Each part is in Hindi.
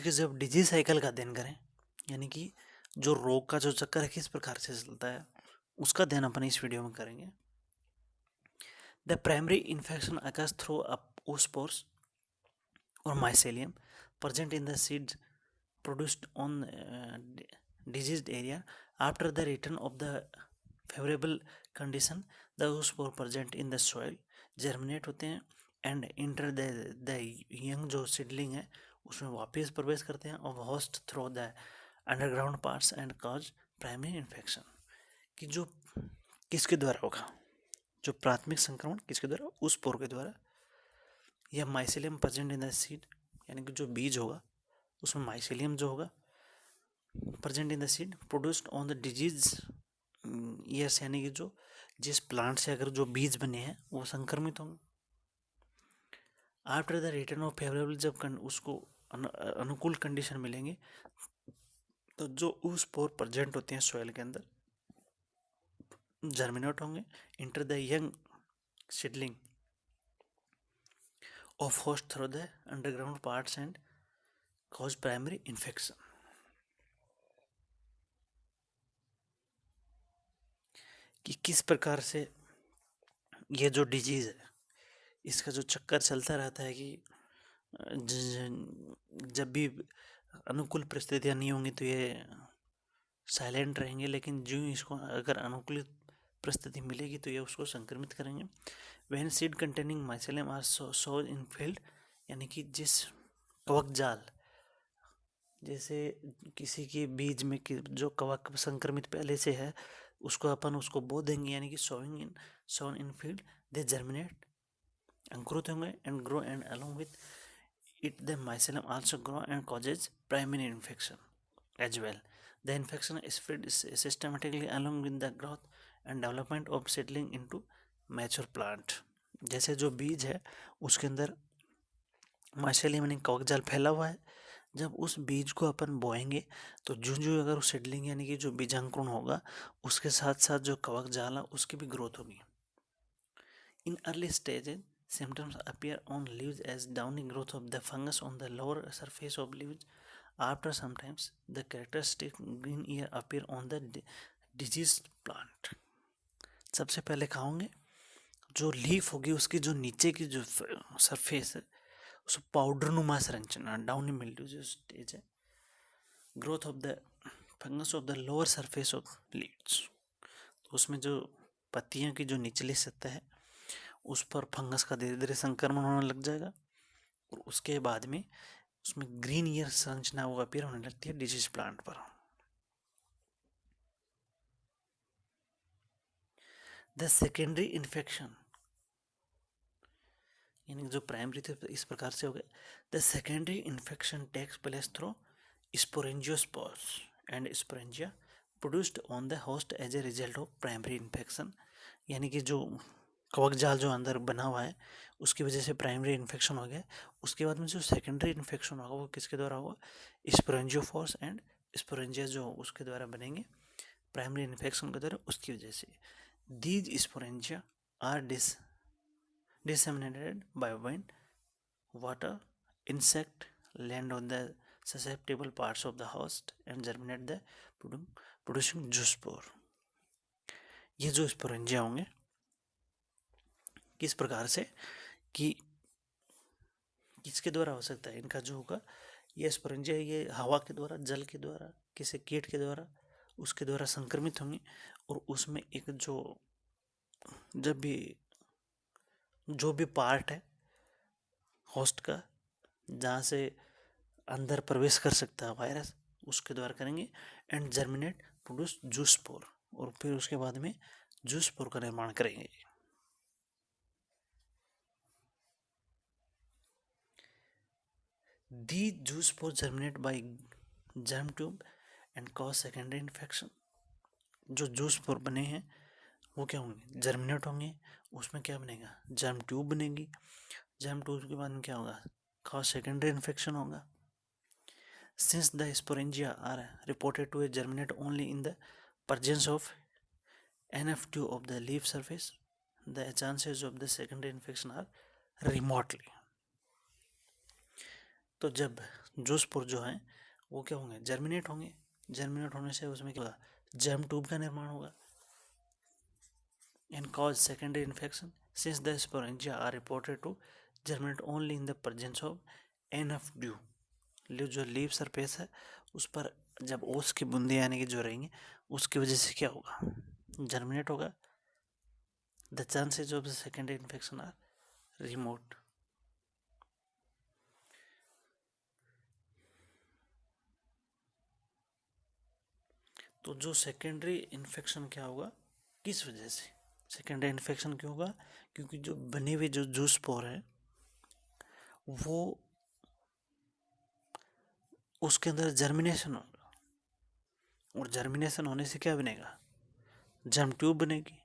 कि जब डिजीज साइकिल का अध्ययन करें, यानी कि जो रोग का जो चक्कर है किस प्रकार से चलता है, उसका अध्ययन अपन इस वीडियो में करेंगे। The primary infection occurs through oospores or mycelium present in the seeds produced on diseased area. After the return of the favorable condition, the oospore present in the soil germinate होते हैं and enter the young जो seedling है उसमें वापस प्रवेश करते हैं और host through the underground parts and cause primary infection। कि जो किसके द्वारा होगा, जो प्राथमिक संक्रमण किसके द्वारा, उस पोर के द्वारा, या mycelium present in the seed, यानी कि जो बीज होगा उसमें माइसेलियम जो होगा present in the seed produced on the disease years, यानी कि जो जिस प्लांट से अगर जो बीज बने हैं वो संक्रमित होंगे। After the return of favourable, जब उसको अनुकूल कंडीशन मिलेंगे तो जो उस पोर प्रेजेंट होते हैं सॉइल के अंदर जर्मिनेट होंगे, enter the young seedling of host through the underground parts and cause primary infection। कि किस प्रकार से ये जो डिजीज है इसका जो चक्कर चलता रहता है कि जब भी अनुकूल परिस्थितियां नहीं होंगी तो ये साइलेंट रहेंगे, लेकिन जो इसको अगर अनुकूल परिस्थिति मिलेगी तो ये उसको संक्रमित करेंगे। When seed containing mycelium are sowed in field, यानी कि जिस कवक जाल, जैसे किसी के बीज में जो कवक संक्रमित पहले से है उसको अपन उसको बो देंगे, यानी कि सोन इन फील्ड दे जर्मिनेट, अंकुरित होंगे and grow and along with it the mycelium also grow and causes primary infection as well. The infection spread systematically along with the growth and development of settling into mature plant. जैसे जो बीज है उसके अंदर माइसेलियम यानी कवक जाल फैला हुआ है, जब उस बीज को अपन बोएंगे तो जो अगर उस सेडलिंग यानी कि जो बीजांकुरण होगा उसके साथ साथ जो कवक जाल है उसकी भी ग्रोथ होगी। In early stages symptoms appear on leaves as downy growth of the fungus on the lower surface of leaves. After sometimes the characteristic green ear appear on the diseased plant। सबसे पहले खाओगे जो लीफ होगी उसकी जो नीचे की जो सरफेस है उस पाउडर नुमा संरचना, डाउनी मिल्ड्यू जो स्टेज है, growth of the fungus of the lower surface of leaves, तो उसमें जो पत्तियों की जो निचली सतह है उस पर फंगस का धीरे धीरे संक्रमण होने लग जाएगा और उसके बाद में उसमें ग्रीन ईयर संरचना वो अपीयर होने लगती है डिजीज प्लांट पर। द सेकेंडरी इन्फेक्शन, यानी जो प्राइमरी थे इस प्रकार से हो गए। The secondary infection takes place through sporangiospores and sporangia produced on the host as a result of primary infection, यानी कि जो कवक जाल जो अंदर बना हुआ है उसकी वजह से प्राइमरी इन्फेक्शन हो गया। उसके बाद में जो सेकेंडरी इन्फेक्शन होगा वो किसके द्वारा होगा, स्पोरेंजियोफोर्स एंड स्पोरेंजिया जो उसके द्वारा बनेंगे प्राइमरी इन्फेक्शन के द्वारा, उसकी वजह से these sporangia are disseminated by wind, water, insect land on the susceptible parts of the host and germinate the producing zoospore। ये जो स्पोरेंजिया होंगे किस प्रकार से कि किसके द्वारा हो सकता है, इनका जो होगा ये स्पोरेंजिया ये हवा के द्वारा, जल के द्वारा, किसी कीट के द्वारा उसके द्वारा संक्रमित होंगे और उसमें एक जब भी जो भी पार्ट है होस्ट का जहाँ से अंदर प्रवेश कर सकता है वायरस उसके द्वारा करेंगे एंड जर्मिनेट प्रोड्यूस जूस्पोर, और फिर उसके बाद में जूस्पोर का निर्माण करेंगे। The zoospore germinate by germ tube and cause secondary infection. जो जूस्पोर बने हैं वो क्या होंगे, जर्मिनेट होंगे, उसमें क्या बनेगा, जर्म ट्यूब बनेगी, जर्म ट्यूब के बाद में क्या होगा, कॉज सेकेंडरी इन्फेक्शन होगा। Since the sporangia are reported to germinate only in the presence of NF2 of the leaf surface, the chances of the secondary infection are remotely। तो जब जो स्पोर जो हैं वो क्या होंगे, जर्मिनेट होंगे। जर्मिनेट होने से उसमें क्या होगा, जर्म ट्यूब का निर्माण होगा and cause secondary infection since the sporangia are reported to germinate only in the presence of enough dew। जो लीव सरफेस है उस पर जब ओस की बूंदे यानी कि जो रहेंगे उसकी वजह से क्या होगा, जर्मिनेट होगा। The chances of the secondary infection are remote. तो जो सेकेंडरी इन्फेक्शन क्या होगा, किस वजह से सेकेंडरी इन्फेक्शन क्यों होगा, क्योंकि जो बने हुए जो जूस स्पोर है वो उसके अंदर जर्मिनेशन होगा, और जर्मिनेशन होने से क्या बनेगा, जर्म ट्यूब बनेगी,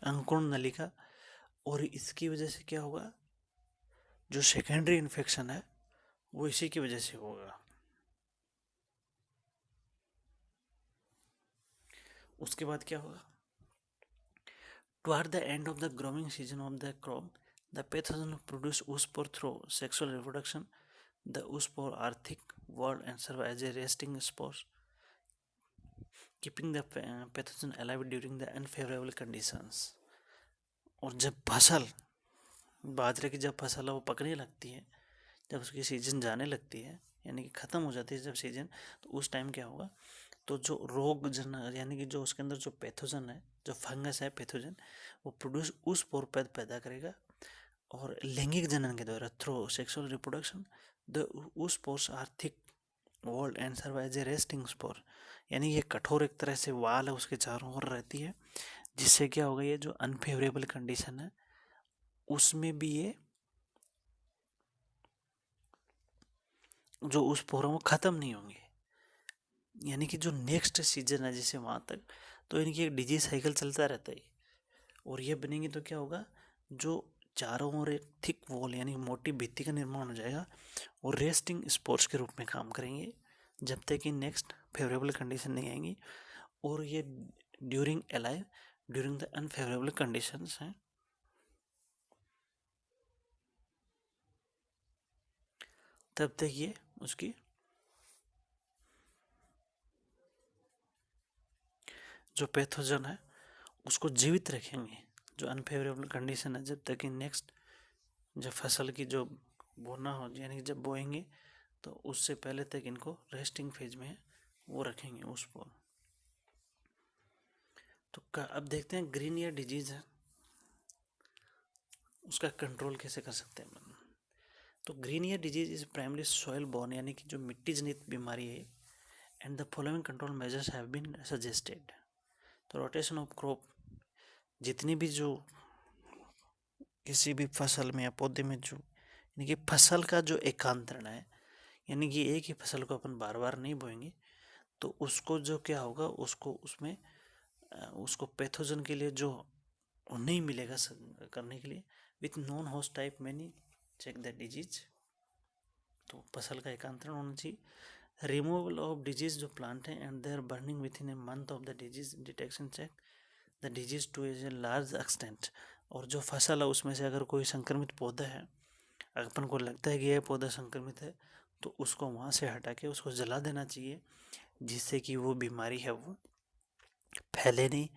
अंकुरण नलिका। और इसकी वजह से क्या होगा, जो सेकेंडरी इन्फेक्शन है वो इसी की वजह से होगा। उसके बाद क्या होगा, toward the end of the growing season of the crop the pathogen produce oospore through sexual reproduction। the oospore are thick walled and serve as a resting spores keeping the pathogen alive during the unfavorable conditions। और जब फसल, बाजरे की जब फसल है वो पकने लगती है, जब उसकी सीजन जाने लगती है यानी कि ख़त्म हो जाती है जब सीजन, तो उस टाइम क्या होगा, तो जो रोग जन यानी कि जो उसके अंदर जो पैथोजन है, जो फंगस है पैथोजन, वो प्रोड्यूस उस स्पोर पैदा करेगा। और लैंगिक जनन के द्वारा थ्रू सेक्सुअल रिप्रोडक्शन द उस spores are thick walled and serve as a resting spore. यानी ये कठोर एक तरह से वाल है उसके चारों ओर रहती है, जिससे क्या होगा, ये जो अनफेवरेबल कंडीशन है उसमें भी ये जो उस स्पोर है वो ख़त्म नहीं होंगे, यानी कि जो नेक्स्ट सीजन है जैसे वहाँ तक, तो इनकी एक डिजीज साइकिल चलता रहता है। और ये बनेंगे तो क्या होगा, जो चारों ओर एक थिक वॉल यानी मोटी भित्ति का निर्माण हो जाएगा, और रेस्टिंग स्पोर्ट्स के रूप में काम करेंगे जब तक कि नेक्स्ट फेवरेबल कंडीशन नहीं आएंगी। और ये during alive during the unfavourable conditions हैं, तब तक ये उसकी जो पैथोजन है उसको जीवित रखेंगे। जो अनफेवरेबल कंडीशन है जब तक कि नेक्स्ट जब फसल की जो बोना हो यानी कि जब बोएंगे तो उससे पहले तक इनको रेस्टिंग फेज में वो रखेंगे उसको। तो अब देखते हैं ग्रीन ईयर डिजीज है उसका कंट्रोल कैसे कर सकते हैं। तो green ear disease is primary soil borne यानी कि जो मिट्टी जनित बीमारी है, and the following control measures have been suggested. तो रोटेशन ऑफ क्रॉप, जितनी भी जो किसी भी फसल में या पौधे में जो यानी कि फसल का जो एकांतरण है, यानी कि एक ही फसल को अपन बार बार नहीं बोएंगे, तो उसको जो क्या होगा, उसको उसमें उसको पैथोजन के लिए जो नहीं मिलेगा करने के लिए, with non host type many check the disease. तो फसल का एकांतरण होना चाहिए। रिमूवल ऑफ डिजीज जो प्लांट है and they are burning within a month of the disease detection check the disease to a large extent. और जो फसल है उसमें से अगर कोई संक्रमित पौधा है, अपन को लगता है कि यह पौधा संक्रमित है, तो उसको वहाँ से हटा के उसको जला देना चाहिए, जिससे कि वो बीमारी है वो फैले नहीं,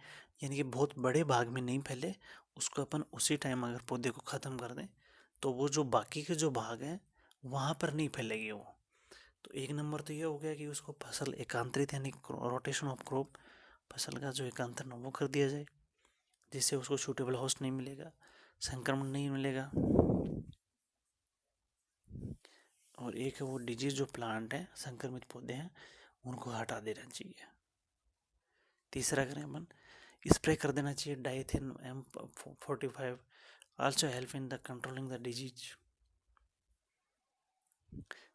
यानी कि बहुत बड़े भाग में नहीं फैले। उसको अपन उसी टाइम अगर पौधे को ख़त्म कर दें तो वो जो बाकी के जो भाग हैं वहाँ पर नहीं फैलेगी वो। तो एक नंबर तो ये हो गया कि उसको फसल एकांतरित यानी रोटेशन ऑफ क्रॉप, फसल का जो एकांतरण वो कर दिया जाए, जिससे उसको सूटेबल होस्ट नहीं मिलेगा, संक्रमण नहीं मिलेगा। और एक है वो डिजीज जो प्लांट है, संक्रमित पौधे हैं, उनको हटा देना चाहिए। तीसरा करें अपन, स्प्रे कर देना चाहिए Dithane M45, also help in the controlling the disease.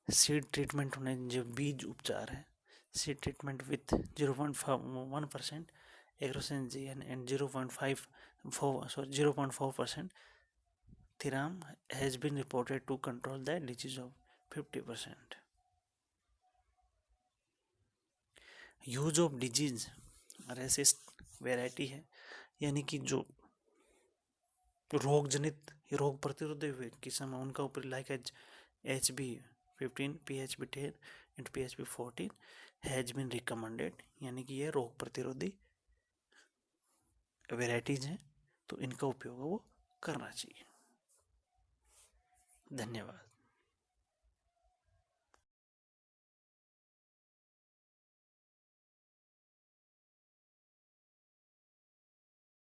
Seed treatment होने, जो बीज उपचार है, seed treatment with 0.1% Agrosan GN and 0.4% thiram has been reported to control the disease of 50%। Use of disease resist variety है, यानी कि जो रोग जनित रोग प्रतिरोधी हुए किस्म है उनका ऊपर like HB 15 PHB 10 into PHB 14 has been recommended, यानी कि ये रोग प्रतिरोधी वेराइटीज हैं, तो इनका उपयोग वो करना चाहिए। धन्यवाद।